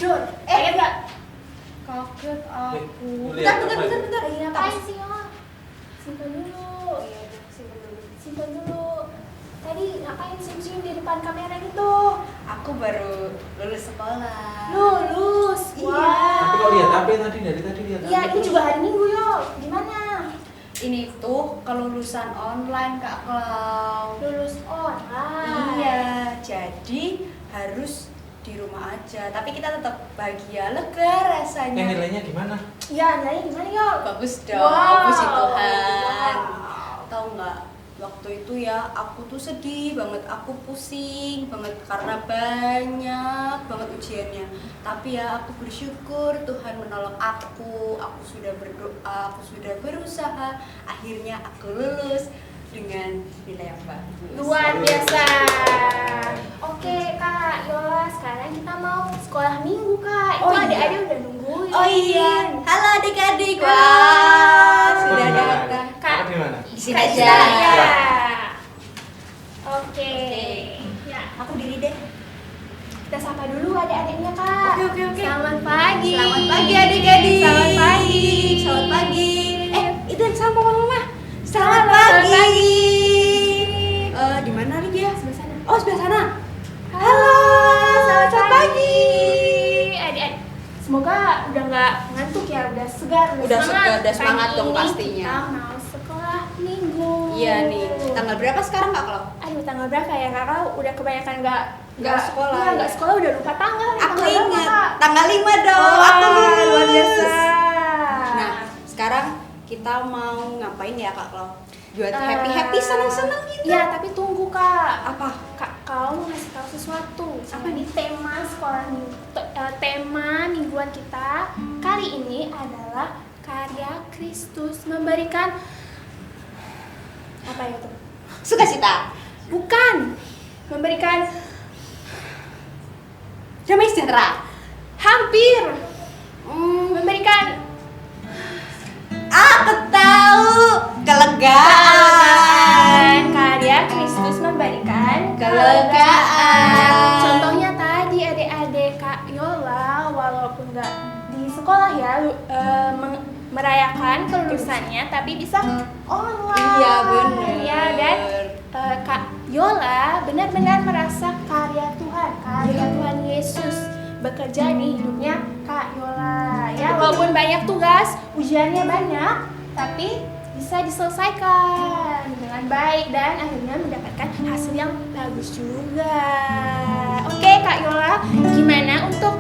Dor. Kaget nggak? Kaget aku. Bentar. Ngapain sih ya? Simpan dulu. Iya, simpan dulu. Tadi ngapain senyum di depan kamera gitu? Aku baru lulus sekolah. Lulus. Iya. Tapi kok lihat HP tadi dari tadi lihat. Iya, ini juga hari Minggu yo. Gimana? Ini tuh kelulusan online Kak Klau. Lulus online. Iya, jadi harus di rumah aja. Tapi kita tetap bahagia, lega rasanya. Nilainya gimana? Iya, nilainya gimana yo? Bagus dong, Wow. puji Tuhan. Wow. Tahu nggak? Waktu itu ya aku tuh sedih banget, aku pusing banget karena banyak banget ujiannya. Tapi ya aku bersyukur Tuhan menolong aku sudah berdoa, aku sudah berusaha, akhirnya aku lulus dengan nilai yang bagus. Luar biasa. Oke Kak Yola, sekarang kita mau sekolah minggu Kak. Itu Oh, iya. adik-adik udah nungguin. Oh iya, halo adik-adik, wah sudah Di mana? datang. Kak, Di mana? Di sini Kak aja. Ida, ya. Oke. Ya, Aku diri deh. kita sapa dulu adik-adiknya Kak. Oke. Selamat pagi. Selamat pagi adik-adik. Selamat pagi. Selamat pagi. Itu yang sama mama. Selamat Selamat pagi. pagi. Di mana nih dia? Sebelah sana. Oh, sebelah sana. Halo, selamat pagi. Adik-adik. Semoga udah nggak ngantuk ya, udah segar, Udah segar, udah semangat Pagi dong ini pastinya. Kita mau sekolah minggu. Iya nih. Tanggal berapa sekarang Kak Klau? Aduh, tanggal berapa ya Kakak? Udah kebanyakan nggak sekolah, Iya, nggak ya? sekolah, udah lupa tanggal. Aku Tanggal berapa, ingat. Kak? Tanggal 5 dong. Wah, Aku lulus. luar biasa. Nah, sekarang kita mau ngapain ya Kak Klau? Buat Eh, happy senang-senang gitu. Iya, tapi tunggu Kak. Apa? Kak, kau mau ngasih tahu sesuatu. Apa Ini tema sekolah tema mingguan kita kali ini adalah karya Kristus memberikan apa itu? Sukacita. Bukan. Memberikan Damai sejahtera. hampir memberikan Aku tahu. Kelegaan. karya Kristus memberikan Kelegaan. Contohnya tadi adik-adik Kak Yola walaupun nggak di sekolah ya merayakan kelulusannya tapi bisa online. Iya benar. Ya dan Kak Yola benar-benar merasa karya Tuhan Yesus bekerja di hidupnya Kak Yola. Ya walaupun banyak tugas, ujiannya banyak, tapi bisa diselesaikan dengan baik dan akhirnya mendapatkan hasil yang bagus juga. Oke Kak Yola, gimana untuk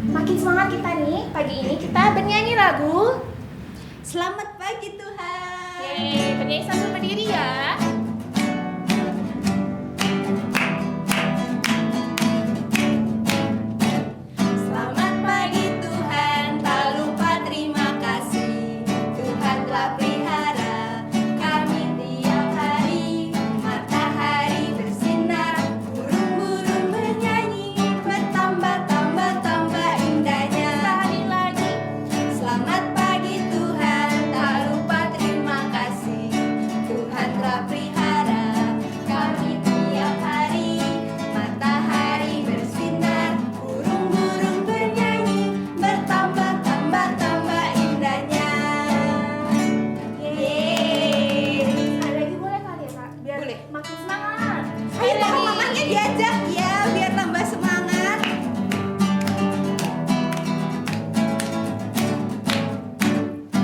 makin semangat kita nih pagi ini kita bernyanyi lagu. Selamat pagi Tuhan. Yeay, bernyanyi sambil berdiri ya. Selamat pagi Tuhan, tak lupa terima kasih. Tuhan telah pelihara kami tiap hari. Matahari bersinar, burung-burung bernyanyi, bertambah indahnya. Sekali lagi. Selamat pagi Tuhan, tak lupa terima kasih. Tuhan telah pelihara kami tiap hari. Matahari bersinar, burung-burung bernyanyi, bertambah indahnya. Yeay. Ada lagi boleh kali ya Kak? Biar Boleh. makin semangat. Ayo dong mamanya diajak ya, biar tambah semangat.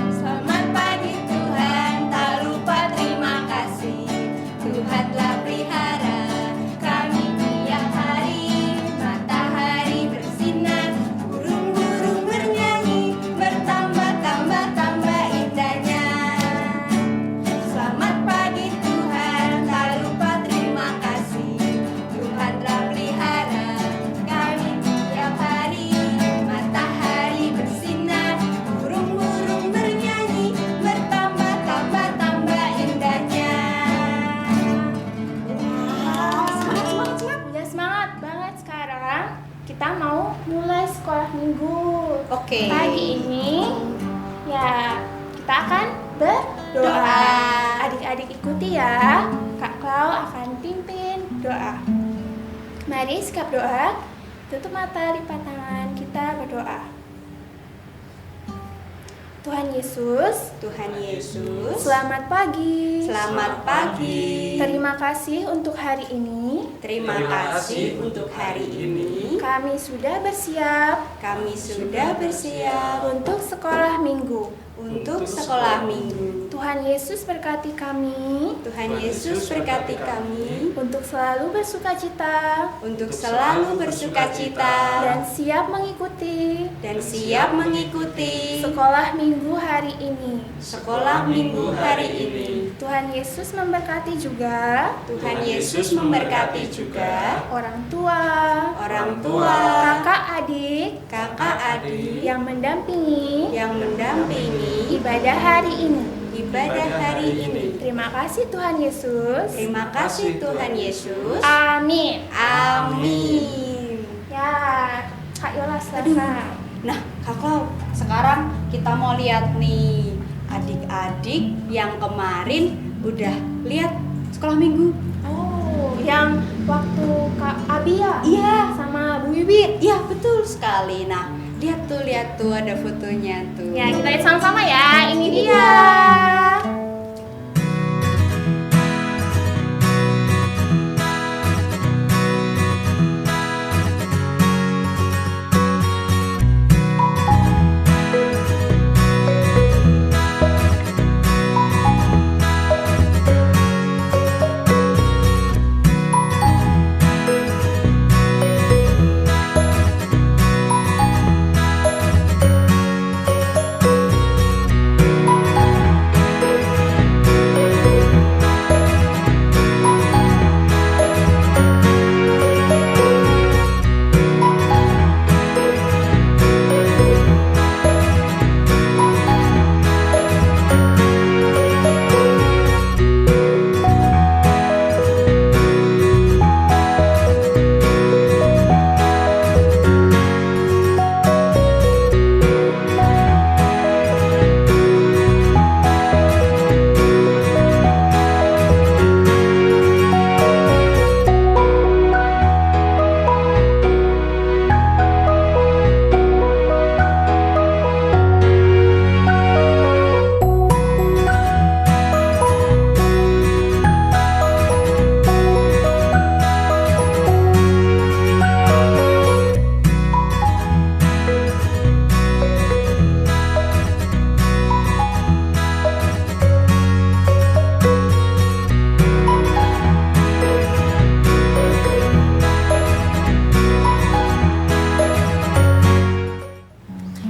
Selamat pagi Tuhan, tak lupa terima kasih. Tuhan telah pelihara kami tiap hari. Matahari bersinar, burung-burung bernyanyi, bertambah indahnya. Selamat pagi Tuhan, tak lupa terima kasih. Tuhan telah pelihara kami tiap hari. Matahari bersinar, burung-burung bernyanyi, bertambah indahnya. Semangat. Udah semangat banget sekarang. Kita mau mulai sekolah minggu. Oke. Pagi ini ya kita akan berdoa. Doa. Adik-adik ikuti ya. Kak Klau akan pimpin doa. Mari sikap doa. Tutup mata, lipat tangan. Kita Kita berdoa. Tuhan Yesus, Tuhan Yesus, selamat pagi. selamat pagi. Terima kasih untuk hari ini. Terima kasih untuk hari ini. Kami sudah bersiap Kami sudah bersiap untuk sekolah minggu. untuk sekolah minggu. Tuhan Yesus berkati kami Tuhan Yesus berkati kami untuk selalu bersukacita untuk selalu bersukacita dan siap mengikuti sekolah minggu hari ini. sekolah minggu hari ini. Tuhan Yesus memberkati juga Tuhan Yesus memberkati juga orang tua, orang tua, kakak adik kakak adik yang mendampingi yang mendampingi ibadah hari ini. ibadah hari ini. Terima kasih Tuhan Yesus. Terima kasih Tuhan Yesus. Amin. Amin. Ya, Kak Yola silakan. Nah, Kak Klau, sekarang kita mau lihat nih adik-adik yang kemarin udah lihat sekolah minggu. Oh, yang waktu Kak Abi ya? Iya. Sama Bu Bibit. Iya, betul sekali. Nah, lihat tuh ada fotonya tuh. Ya, kita lihat sama-sama ya. Ini dia.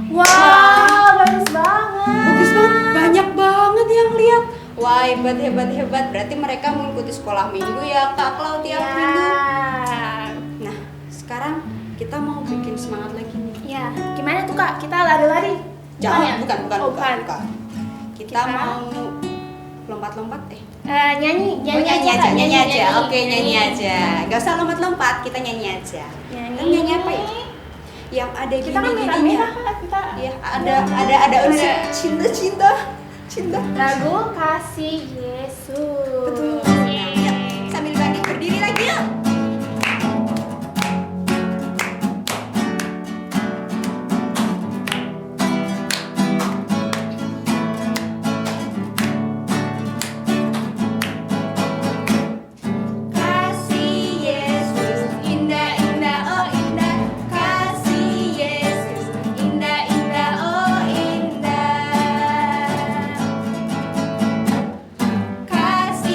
Wow, bagus banget. Bagus banget, banyak banget yang lihat. Wah, hebat. Berarti mereka mengikuti sekolah minggu ya, Kak Klau, tiap Ya. minggu. Nah, sekarang kita mau bikin semangat lagi nih. Ya, gimana tuh Kak? Kita lari-lari? Jangan, bukan. Oh, bukan. Kita Kita- mau lompat-lompat Nyanyi Oh, nyanyi Kak, aja. Oke, nyanyi aja. Gak usah lompat-lompat, kita nyanyi aja. Nyanyi. Nyanyi apa ya? Yang ada Kita kan gini-gininya. merah-merah Kak, kita. Iya, ada unsur cinta. Lagu Kasih Yesus. Betul. Yeay. Yuk, sambil bangkit berdiri lagi yuk. Kasih Yesus indah oh indah. Kasih Yesus indah oh indah. Kasih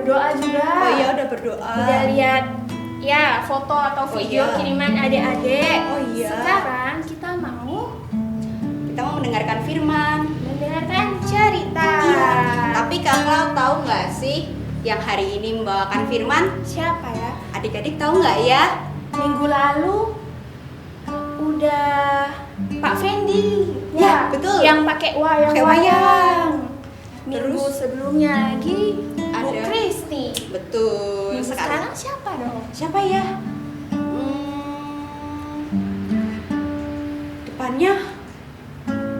berdoa juga. Oh iya, udah berdoa. Udah lihat ya foto atau video iya. kiriman adik-adik. Oh iya. Sekarang kita mau mendengarkan firman. mendengarkan cerita. Iya. Tapi kakak tahu nggak sih yang hari ini membawakan firman? Siapa ya? Adik-adik tahu nggak ya? Minggu lalu udah Pak Fendi. Ya, betul. Yang pakai Pakai wayang-wayang. Minggu Terus? sebelumnya lagi Bu Ada. Kristi. Betul. Minggu sekarang siapa dong? Siapa ya? Depannya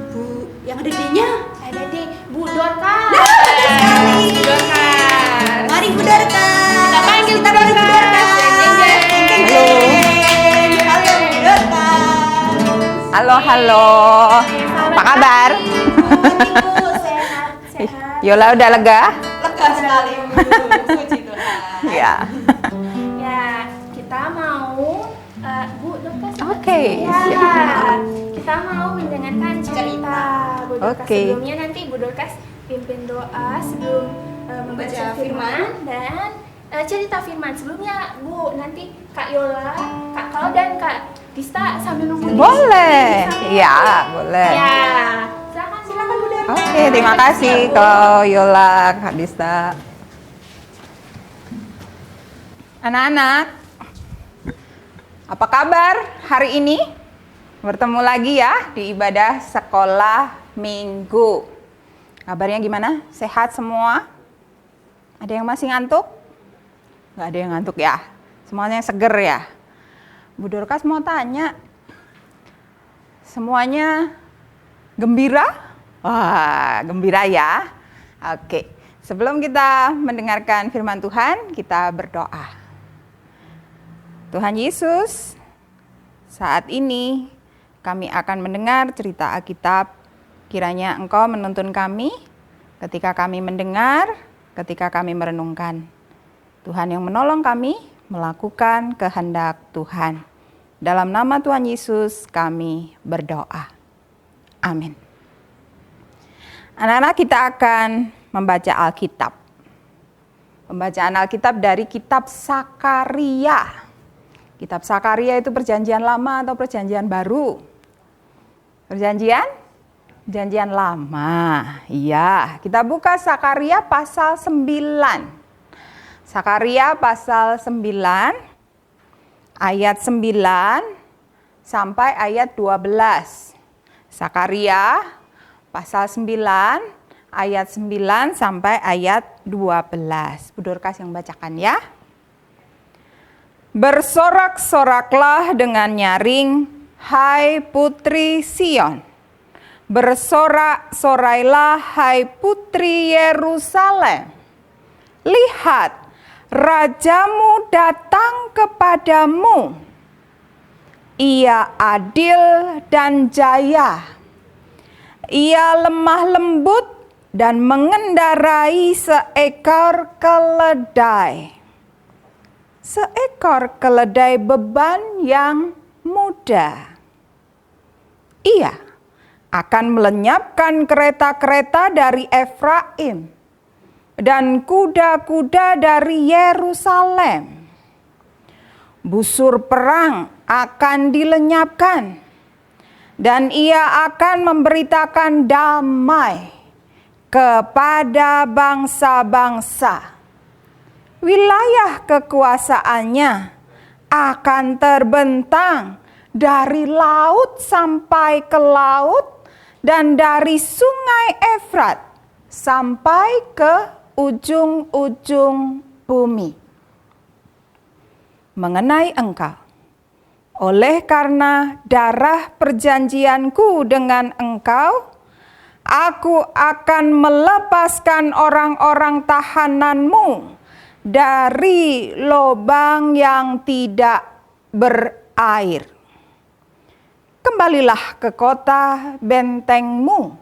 Bu yang ada D-nya. Ada di Bu Dorcas. sekali. Bu Dorcas. Mari Bu Dorcas. Kita panggil Kita Bu panggil Bu Dorcas. Dorcas. Jeng, jeng, jeng. Halo. Halo Bu Dorcas. Halo. Apa kabar? Ibu sehat, sehat. Yola udah lega? Lega sekali Bu. Puji Tuhan. Ya. Ya, kita mau Bu Dorcas. Oke, Ya, siap. kita mau mendengarkan cerita. Bu Dorcas. Oke. Sebelumnya nanti Bu Dorcas pimpin doa sebelum membaca Baca firman dan cerita firman. Sebelumnya Bu, nanti Kak Yola, Kak Kau dan Kak Dista sambil nunggu. di Boleh. sini. Ya, boleh. Ya, silakan Bu Dorcas. Oke, terima kasih kalau Yola, Kak Dista. Anak-anak, apa kabar hari ini? Bertemu lagi ya di ibadah sekolah minggu. Kabarnya gimana? Sehat semua? Ada yang masih ngantuk? Nggak ada yang ngantuk ya? Semuanya seger ya? Bu Dorcas mau tanya, semuanya gembira? Wah, gembira ya? Oke, sebelum kita mendengarkan firman Tuhan, kita berdoa. Tuhan Yesus, saat ini kami akan mendengar cerita Alkitab. Kiranya Engkau menuntun kami ketika kami mendengar, ketika kami merenungkan. Tuhan yang menolong kami melakukan kehendak Tuhan. Dalam nama Tuhan Yesus kami berdoa. Amin. Anak-anak, kita akan membaca Alkitab. Pembacaan Alkitab dari kitab Sakaria. Kitab Sakaria itu perjanjian lama atau perjanjian baru? Perjanjian lama. Iya, kita buka Sakaria pasal 9. Sakaria pasal 9 ayat 9 sampai ayat 12. Sakaria pasal 9 ayat 9 sampai ayat 12. Bu Dorcas yang bacakan ya. Bersorak-soraklah dengan nyaring, hai putri Sion. Bersorak-sorailah, hai putri Yerusalem. Lihat, rajamu datang kepadamu. Ia adil dan jaya. Ia lemah lembut dan mengendarai seekor keledai. Seekor keledai beban yang muda. Ia akan melenyapkan kereta-kereta dari Efraim dan kuda-kuda dari Yerusalem. Busur perang akan dilenyapkan dan ia akan memberitakan damai kepada bangsa-bangsa. Wilayah kekuasaannya akan terbentang dari laut sampai ke laut dan dari sungai Efrat sampai ke ujung-ujung bumi. Mengenai engkau, oleh karena darah perjanjianku dengan engkau, aku akan melepaskan orang-orang tahananmu dari lubang yang tidak berair. Kembalilah ke kota bentengmu,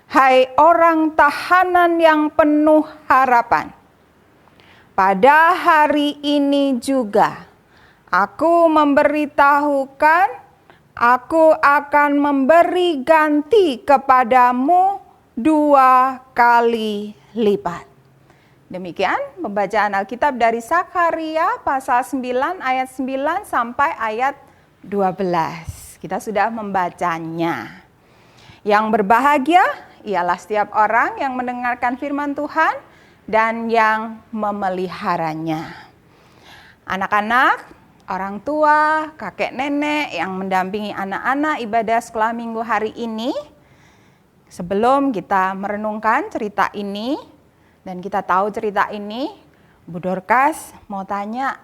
hai orang tahanan yang penuh harapan. Pada hari ini juga aku memberitahukan, aku akan memberi ganti kepadamu 2 kali lipat. Demikian pembacaan Alkitab dari Sakaria pasal 9 ayat 9 sampai ayat 12. Kita sudah membacanya. Yang berbahagia ialah setiap orang yang mendengarkan firman Tuhan dan yang memeliharanya. Anak-anak, orang tua, kakek nenek yang mendampingi anak-anak ibadah sekolah minggu hari ini, sebelum kita merenungkan cerita ini, dan kita tahu cerita ini, Bu Dorcas mau tanya,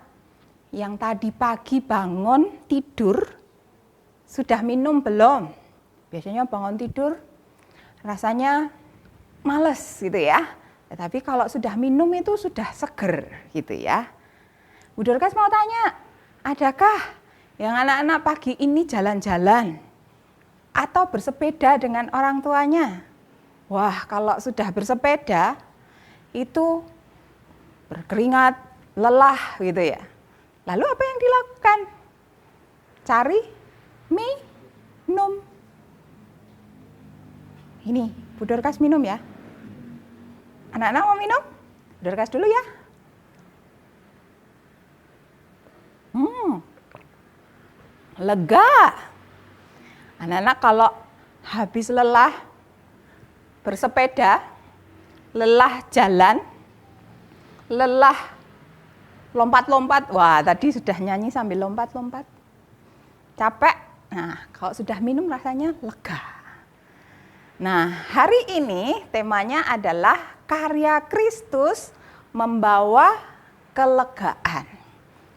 yang tadi pagi bangun tidur, sudah minum belum? Biasanya bangun tidur, rasanya males gitu ya. Tapi kalau sudah minum itu sudah seger gitu ya. Bu Dorcas mau tanya, adakah yang anak-anak pagi ini jalan-jalan atau bersepeda dengan orang tuanya? Wah, kalau sudah bersepeda itu berkeringat, lelah gitu ya. Lalu apa yang dilakukan? Cari minum. Ini, Bu Dorcas minum ya. Anak-anak mau minum? Bu Dorcas dulu ya. Lega. Anak-anak kalau habis lelah bersepeda, lelah jalan, lelah lompat-lompat. Wah, tadi sudah nyanyi sambil lompat-lompat. Capek. Nah, kalau sudah minum rasanya lega. Nah, hari ini temanya adalah karya Kristus membawa kelegaan.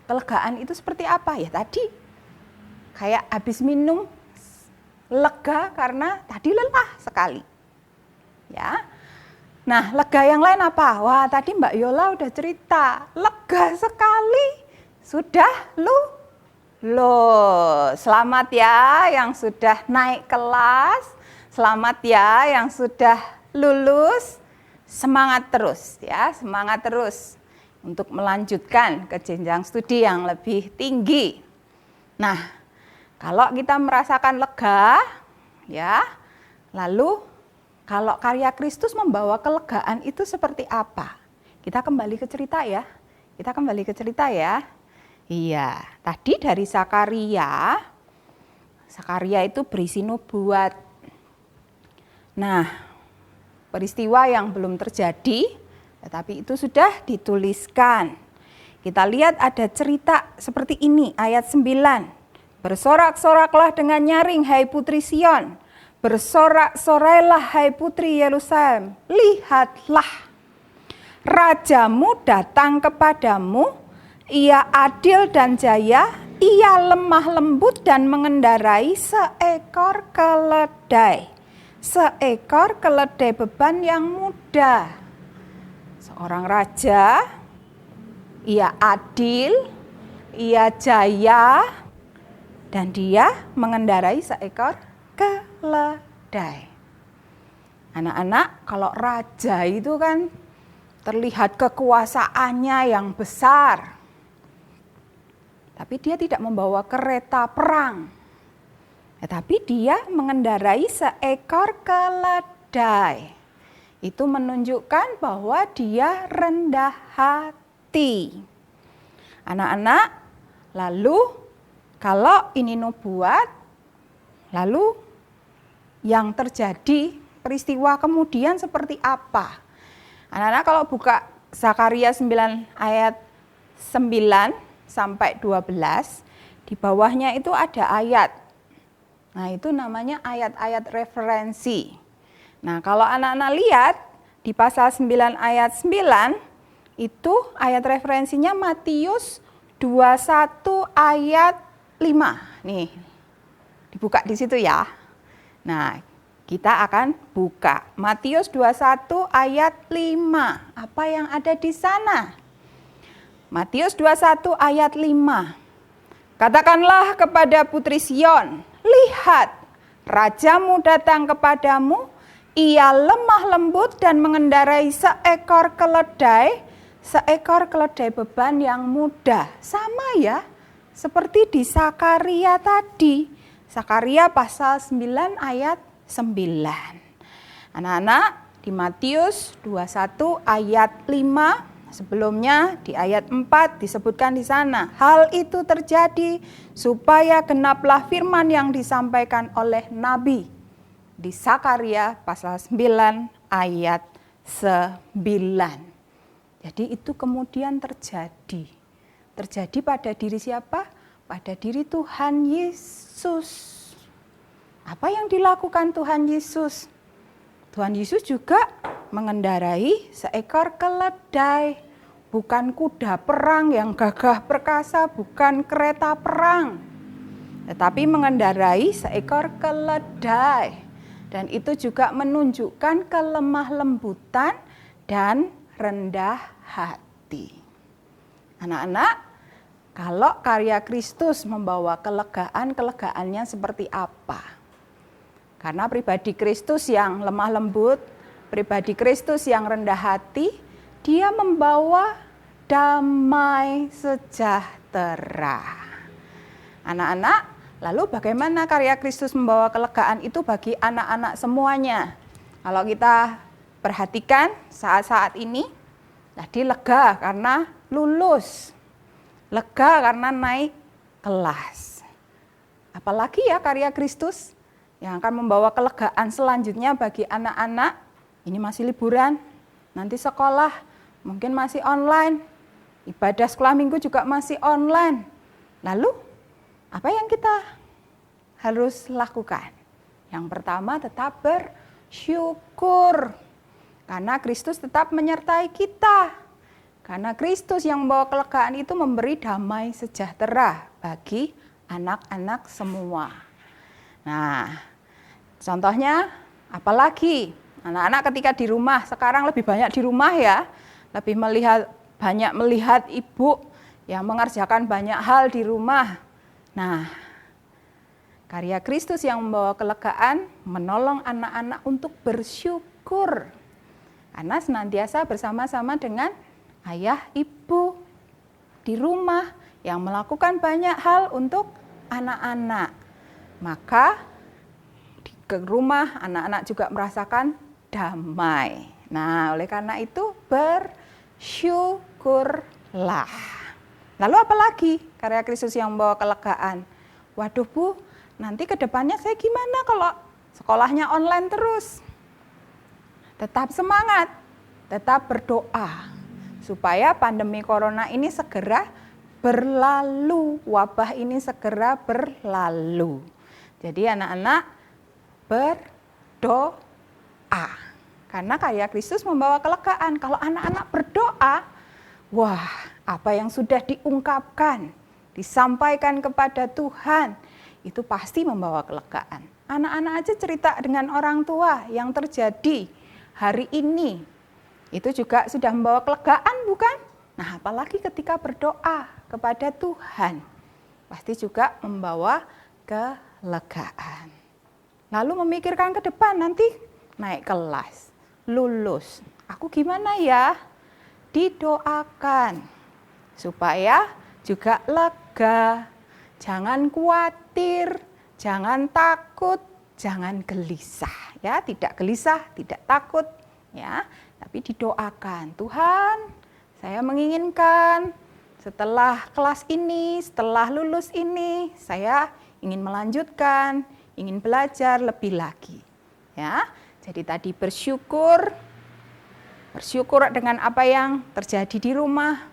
Kelegaan itu seperti apa? Ya tadi kayak habis minum lega karena tadi lelah sekali. Ya. Nah, lega yang lain apa? Wah, tadi Mbak Yola udah cerita, lega sekali. Sudah lulus. Selamat ya yang sudah naik kelas. Selamat ya yang sudah lulus. Semangat terus ya, semangat terus untuk melanjutkan ke jenjang studi yang lebih tinggi. Nah, kalau kita merasakan lega, ya, lalu kalau karya Kristus membawa kelegaan itu seperti apa? Kita kembali ke cerita ya. Kita kembali ke cerita ya. Iya, tadi dari Sakaria. Sakaria itu berisi nubuat. Nah, peristiwa yang belum terjadi, tetapi itu sudah dituliskan. Kita lihat ada cerita seperti ini, ayat 9. Bersorak-soraklah dengan nyaring, hai putri Sion. Bersorak-sorailah, hai putri Yerusalem. Lihatlah, rajamu datang kepadamu. Ia adil dan jaya. Ia lemah lembut dan mengendarai seekor keledai. Seekor keledai beban yang muda. Seorang raja, ia adil, ia jaya, dan dia mengendarai seekor keledai. Anak-anak, kalau raja itu kan terlihat kekuasaannya yang besar. Tapi dia tidak membawa kereta perang. Tetapi dia mengendarai seekor keledai. Itu menunjukkan bahwa dia rendah hati. Anak-anak, lalu kalau ini nubuat, lalu yang terjadi peristiwa kemudian seperti apa? Anak-anak kalau buka Sakaria 9 ayat 9 sampai 12, di bawahnya itu ada ayat. Nah, itu namanya ayat-ayat referensi. Nah, kalau anak-anak lihat di pasal 9 ayat 9, itu ayat referensinya Matius 21 ayat 5. Nih, dibuka di situ ya. Nah, kita akan buka Matius 21 ayat 5. Apa yang ada di sana? Matius 21 ayat 5. Katakanlah kepada putri Sion, lihat, rajamu datang kepadamu, ia lemah lembut dan mengendarai seekor keledai beban yang muda. Sama ya, seperti di Sakaria tadi. Sakaria pasal 9 ayat 9. Anak-anak, di Matius 21 ayat 5. Sebelumnya di ayat 4 disebutkan di sana, hal itu terjadi supaya genaplah firman yang disampaikan oleh Nabi di Sakaria pasal 9 ayat 9. Jadi itu kemudian terjadi. Terjadi pada diri siapa? Pada diri Tuhan Yesus. Apa yang dilakukan Tuhan Yesus? Tuhan Yesus juga mengendarai seekor keledai, bukan kuda perang yang gagah perkasa, bukan kereta perang, tetapi mengendarai seekor keledai. Dan itu juga menunjukkan kelemah lembutan dan rendah hati. Anak-anak, kalau karya Kristus membawa kelegaan, kelegaannya seperti apa? Karena pribadi Kristus yang lemah lembut, pribadi Kristus yang rendah hati, dia membawa damai sejahtera. Anak-anak, lalu bagaimana karya Kristus membawa kelegaan itu bagi anak-anak semuanya? Kalau kita perhatikan saat-saat ini, tadi lega karena lulus, lega karena naik kelas. Apalagi ya karya Kristus yang akan membawa kelegaan selanjutnya bagi anak-anak. Ini masih liburan, nanti sekolah mungkin masih online, ibadah sekolah minggu juga masih online. Lalu apa yang kita harus lakukan? Yang pertama tetap bersyukur, karena Kristus tetap menyertai kita. Karena Kristus yang membawa kelegaan itu memberi damai sejahtera bagi anak-anak semua. Nah, contohnya apalagi anak-anak ketika di rumah, sekarang lebih banyak di rumah ya, lebih banyak melihat ibu yang mengerjakan banyak hal di rumah. Nah, karya Kristus yang membawa kelegaan menolong anak-anak untuk bersyukur. Karena senantiasa bersama-sama dengan ayah ibu di rumah yang melakukan banyak hal untuk anak-anak. Maka ke rumah anak-anak juga merasakan damai. Nah, oleh karena itu bersyukurlah. Lalu apalagi karya Kristus yang membawa kelegaan? Waduh Bu, nanti ke depannya saya gimana kalau sekolahnya online terus? Tetap semangat, tetap berdoa supaya pandemi corona ini segera berlalu, wabah ini segera berlalu. Jadi anak-anak berdoa. Karena karya Kristus membawa kelegaan. Kalau anak-anak berdoa, wah, apa yang sudah diungkapkan, disampaikan kepada Tuhan, itu pasti membawa kelegaan. Anak-anak aja cerita dengan orang tua yang terjadi hari ini, itu juga sudah membawa kelegaan, bukan? Nah, apalagi ketika berdoa kepada Tuhan, pasti juga membawa kelegaan. Lalu memikirkan ke depan, nanti naik kelas, lulus. Aku gimana ya? Didoakan supaya juga lega. Jangan khawatir, jangan takut, jangan gelisah. Ya, tidak gelisah, tidak takut, ya. Tapi didoakan, Tuhan, saya menginginkan setelah kelas ini, setelah lulus ini, saya ingin melanjutkan, ingin belajar lebih lagi. Ya, jadi tadi bersyukur dengan apa yang terjadi di rumah,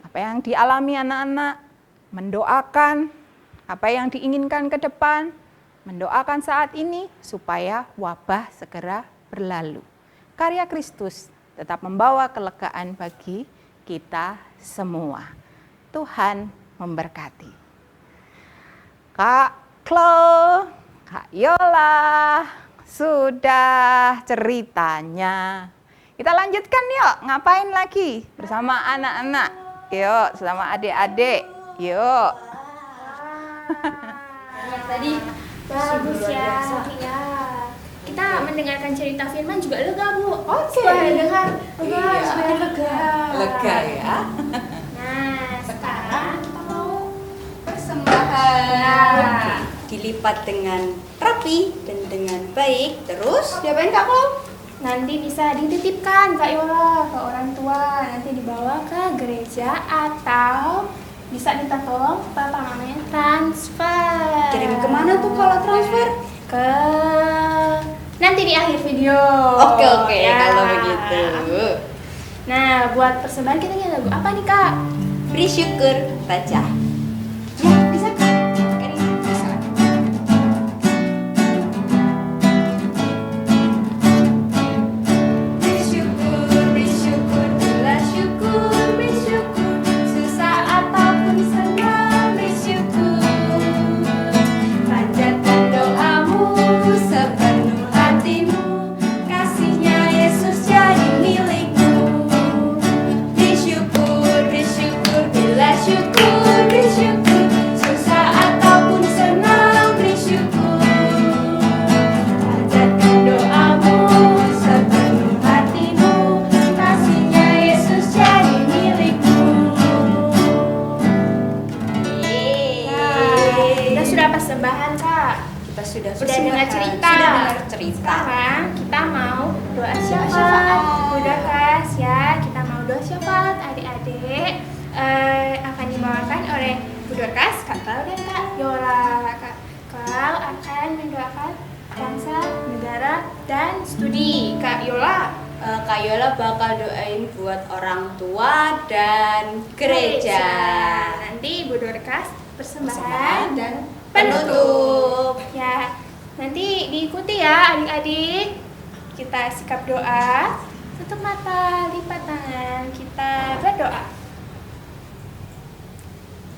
apa yang dialami anak-anak, mendoakan apa yang diinginkan ke depan, mendoakan saat ini supaya wabah segera berlalu. Karya Kristus tetap membawa kelegaan bagi kita semua. Tuhan memberkati. Kak Klo, Kak Yola, sudah ceritanya. Kita lanjutkan yuk, ngapain lagi bersama anak-anak? Yuk, sama adik-adik. Yuk. Tadi bagus ya. Ya. Kita mendengarkan cerita firman juga lega, Bu. Oke. Setelah dengar, Iya. sudah lega. Lega ya. Nah, sekarang kita mau Dilipat dengan rapi dan dengan baik. Terus diapain Kak Klo? nanti bisa dititipkan Kak Yola ke orang tua, nanti dibawa ke gereja atau bisa minta tolong papa mamanya transfer. Kirim kemana tuh kalau transfer? Ke nanti di akhir video. Oke, Ya. kalau begitu. Nah, buat persembahan kita nyanyi lagu apa nih Kak? Beri syukur, baca. Ya, bisa Kak. Bersyukur, bila syukur, bersyukur. Susah ataupun senang, bersyukur. Panjatkan doamu sepenuh hatimu, kasihnya Yesus jadi milikmu. Bersyukur, bersyukur, bila syukur, bersyukur. Susah ataupun senang, bersyukur. Panjatkan doamu sepenuh hatimu, kasihnya Yesus jadi milikmu. Nah, kita sudah persembahan Kak. Kita sudah Sudah dengar cerita. Sudah dengar cerita. Sekarang kita mau doa syafaat. Udah kas ya, kita mau doa syafaat adik-adik. Akan dibawakan oleh Bu Dorcas, Kak Klau dan Kak Yola. Kak Klau akan mendoakan bangsa, negara, dan studi. Kak Yola Kak Yola bakal doain buat orang tua dan gereja. Nanti Bu Dorcas persembahan dan Penutup. Ya, nanti diikuti ya adik-adik. Kita sikap doa, tutup mata, lipat tangan, kita berdoa.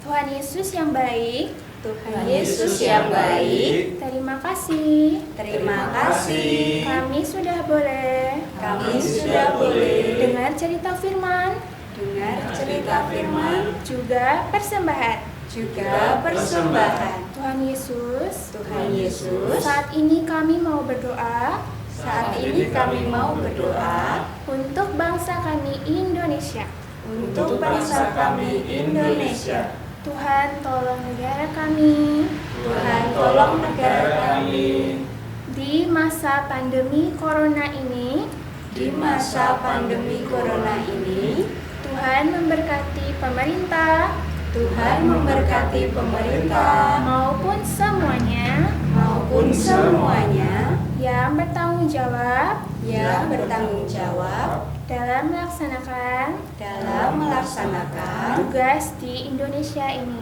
Tuhan Yesus yang baik, Tuhan Yesus yang baik, terima kasih. terima kasih. Kami sudah boleh Kami sudah boleh dengar cerita firman, dengar cerita firman, juga persembahan. juga persembahan. Tuhan Yesus, Tuhan Yesus, saat ini kami mau berdoa saat ini kami mau berdoa untuk bangsa kami Indonesia. untuk bangsa kami Indonesia. Tuhan tolong negara kami Tuhan tolong negara kami di masa pandemi corona ini. di masa pandemi corona ini. Tuhan memberkati pemerintah Tuhan memberkati pemerintah maupun semuanya maupun semuanya yang bertanggung jawab yang bertanggung jawab dalam melaksanakan tugas di Indonesia ini.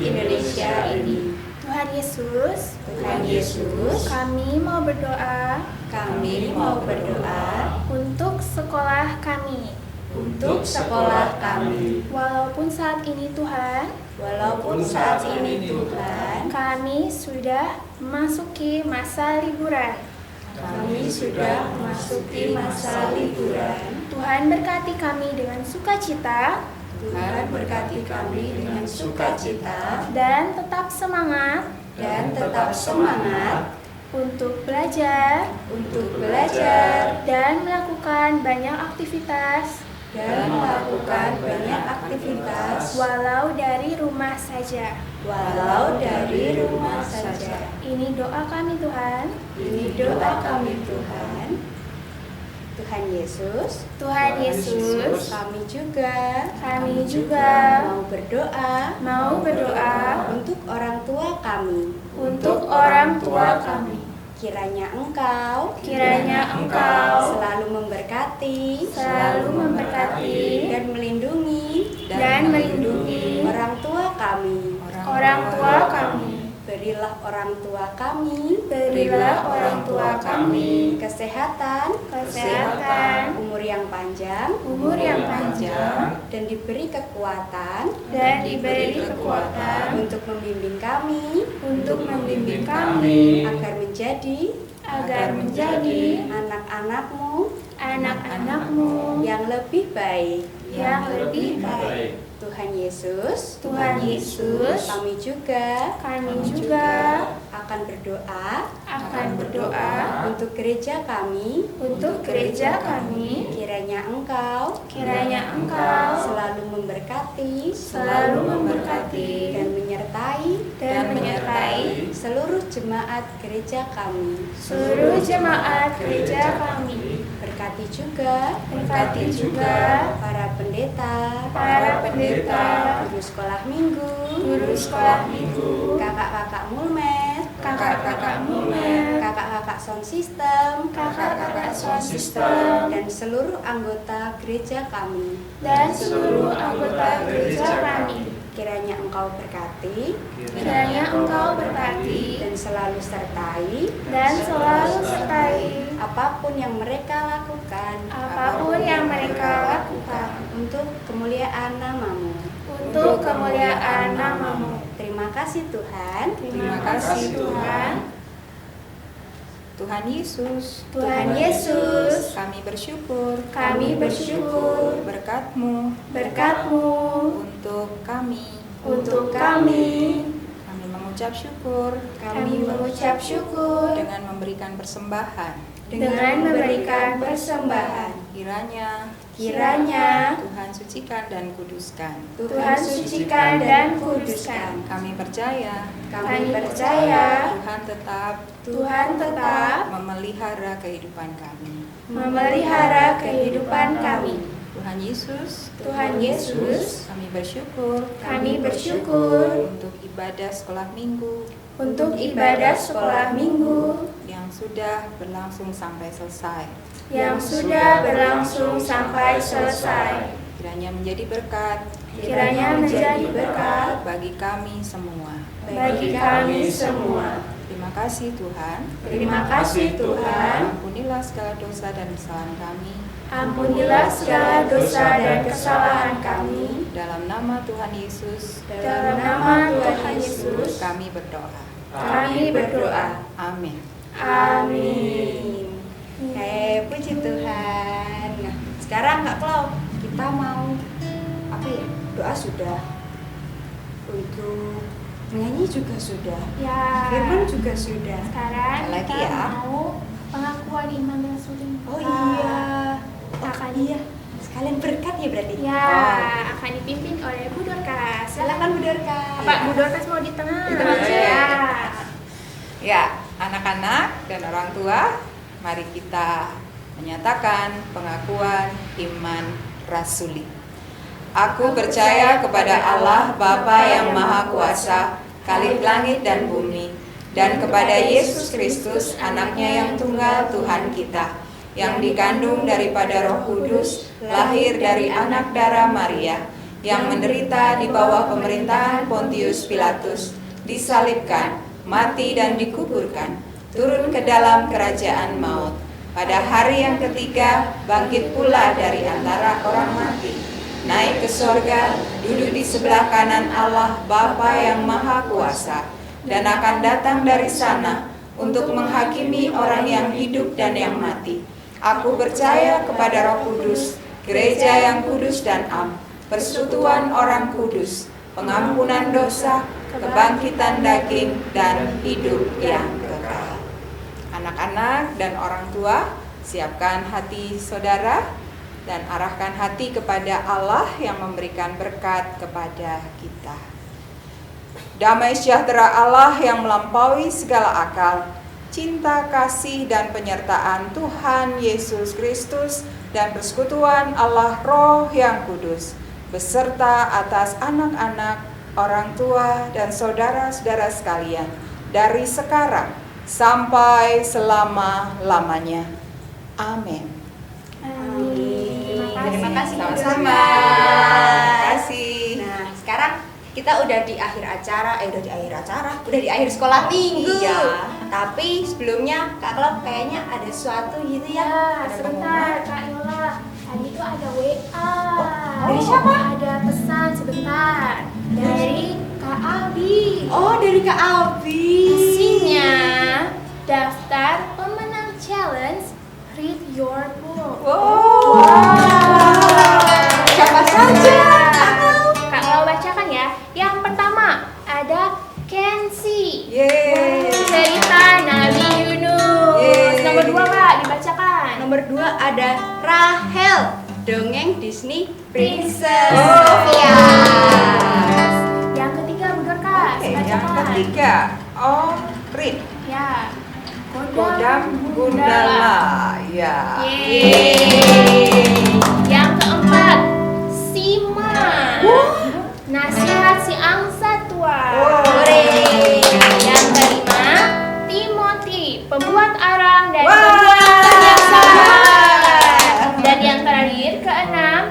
Indonesia ini. Tuhan Yesus, Tuhan Yesus, kami mau berdoa kami mau berdoa untuk sekolah kami. untuk sekolah kami. Walaupun saat ini Tuhan, Walaupun saat ini Tuhan, kami sudah memasuki masa liburan. kami sudah memasuki masa liburan. Tuhan berkati kami dengan sukacita Tuhan berkati kami dengan sukacita dan tetap semangat dan tetap semangat untuk belajar dan melakukan banyak aktivitas walau dari rumah saja. Ini doa kami Tuhan. Ini doa kami Tuhan. Tuhan Yesus, Tuhan Yesus, kami juga mau berdoa untuk orang tua kami. Kiranya Engkau selalu memberkati dan melindungi orang tua kami. Berilah orang tua kami kesehatan, umur yang panjang, dan diberi kekuatan untuk membimbing kami agar menjadi anak-anakmu yang lebih baik. Tuhan Yesus, kami juga akan berdoa untuk gereja kami. Kiranya Engkau selalu memberkati dan menyertai dan menyertai seluruh jemaat gereja kami. seluruh jemaat gereja kami. Berkati juga Para pendeta, guru sekolah minggu, kakak-kakak mulmet, kakak-kakak sound system, dan seluruh anggota gereja kami. dan seluruh anggota gereja kami. Kiranya Engkau berkati Kiranya Engkau berkati dan selalu sertai apapun yang mereka lakukan apapun yang mereka lakukan untuk kemuliaan nama-Mu. untuk kemuliaan nama-Mu. Terima kasih Tuhan. Terima kasih Tuhan. Tuhan Yesus, Tuhan Yesus, kami bersyukur berkat-Mu berkat-Mu untuk kami. Kami mengucap syukur Kami mengucap syukur dengan memberikan persembahan. Kiranya Tuhan sucikan dan kuduskan. Tuhan sucikan dan kuduskan. Kami percaya Tuhan tetap memelihara kehidupan kami. memelihara kehidupan kami. Tuhan Yesus, kami bersyukur untuk ibadah sekolah minggu Untuk ibadah sekolah minggu yang sudah berlangsung sampai selesai. yang sudah berlangsung sampai selesai. Kiranya menjadi berkat bagi kami semua. bagi kami semua. Terima kasih Tuhan. Terima kasih Tuhan. Ampunilah segala dosa dan kesalahan kami. Ampunilah segala dosa dan kesalahan kami. Dalam nama Tuhan Yesus, Dalam nama Tuhan Yesus, kami berdoa. kami berdoa. Amin. Amin. Puji Tuhan. Nah, sekarang Kak Klau, kita mau doa sudah, untuk menyanyi juga sudah, Ya. firman juga sudah. Sekarang Lagi kita ya. mau pengakuan iman dan suri. Oh iya, Akan sekalian berkat ya berarti. Ya, Oh, akan dipimpin oleh Bu Dorcas. silakan Bu Dorcas. Pak Bu Dorcas mau di tengah. Di tengah aja. Ya. Ya, anak-anak dan orang tua, mari kita menyatakan pengakuan iman rasuli. Aku percaya kepada Allah Bapa yang Maha Kuasa, Khalid langit dan bumi, dan kepada Yesus Kristus, anaknya yang tunggal Tuhan kita, yang dikandung daripada Roh Kudus, lahir dari anak darah Maria, yang menderita di bawah pemerintahan Pontius Pilatus, disalibkan, mati dan dikuburkan, turun ke dalam kerajaan maut. Pada hari yang ketiga, bangkit pula dari antara orang mati, naik ke sorga, duduk di sebelah kanan Allah Bapa yang Maha Kuasa, dan akan datang dari sana untuk menghakimi orang yang hidup dan yang mati. Aku percaya kepada Roh Kudus, gereja yang kudus dan am, persekutuan orang kudus, pengampunan dosa, kebangkitan daging, dan hidup yang kekal. Anak-anak dan orang tua, siapkan hati saudara dan arahkan hati kepada Allah yang memberikan berkat kepada kita. Damai sejahtera Allah yang melampaui segala akal, cinta, kasih, dan penyertaan Tuhan Yesus Kristus, dan persekutuan Allah Roh yang Kudus, beserta atas anak-anak, orang tua, dan saudara-saudara sekalian, dari sekarang sampai selama-lamanya. Amin. Terima kasih Bu Sama-sama. Dorcas. Terima kasih. Nah, sekarang kita udah di akhir acara, udah di akhir sekolah minggu. Iya. Tapi sebelumnya Kak Klop kayaknya ada sesuatu gitu ya. Ya, sebentar Kak Yola. Tadi itu ada WA. Dari siapa? Ada pesan sebentar. Dari Kak Abi. Oh, dari Kak Abi. Isinya daftar pemenang challenge Read Your Book. Wow. Siapa saja? Kak Lau bacakan ya. Yang pertama ada Kenzi. Yeay. Cerita Nabi Yunus. Yeay. Nomor 2 Kak, dibacakan. Nomor 2 ada Rahel, dongeng Disney Princess Oh. Sofia. Yang ketiga Bu Dorcas, Oke, yang bacakan. Aika, Orit, Ya. Kodam Gundala. Ya. Yeay. Yang keempat, Sima. Nasihat si angsa tua. Yang kelima, Timothy, pembuat arang dan pembuat yang sabar. Dan yang terakhir, keenam,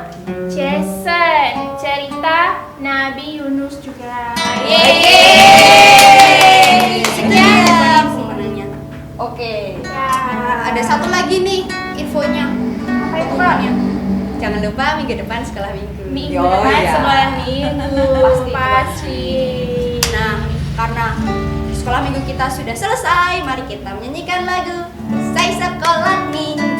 Jason, cerita Nabi Yunus juga. Yeay. Sekian semuanya. Oke. Ya. Ada satu lagi nih infonya. Apa itu, Kak? Pokoknya. Jangan lupa minggu depan sekolah minggu. Minggu Oh, depan iya. sekolah minggu. Pasti. Nah, karena sekolah minggu kita sudah selesai, mari kita menyanyikan lagu Saya Sekolah Minggu.